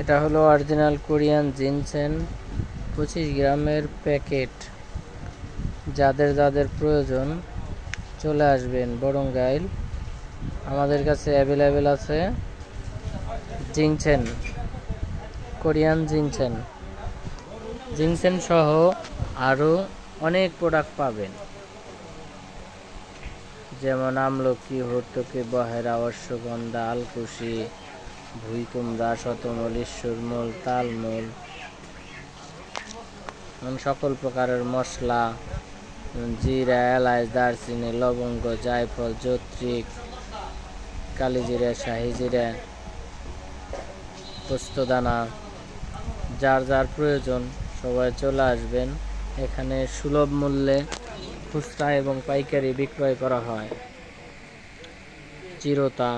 এটা হলো original Korean ginseng 25 গ্রামের প্যাকেট। যাদের যাদের প্রয়োজন চলে আসবেন বরঙ্গাইল, আমাদের কাছে অ্যাভেলেবেল আছে জিনসেন, কোরিয়ান জিনসেন, জিনসেন সহ আরও অনেক প্রোডাক্ট পাবেন, যেমন আমলকি, হর্তকি, বহেরা, অশ্বগন্ধা, আলকুশি, ভুঁইকুমড়া, শতমূল, ঈশ্বরমূল, তালমূল, সকল প্রকারের মশলা, জিরা, এলাচ, দারচিনি, লবঙ্গ, জায়ফল, জত্রিক, কালিজিরা, শাহি জিরা, পোস্তদানা, যার যার প্রয়োজন সবাই চলে আসবেন। এখানে সুলভ মূল্যে খুচরা এবং পাইকারি বিক্রয় করা হয়। চিরতা,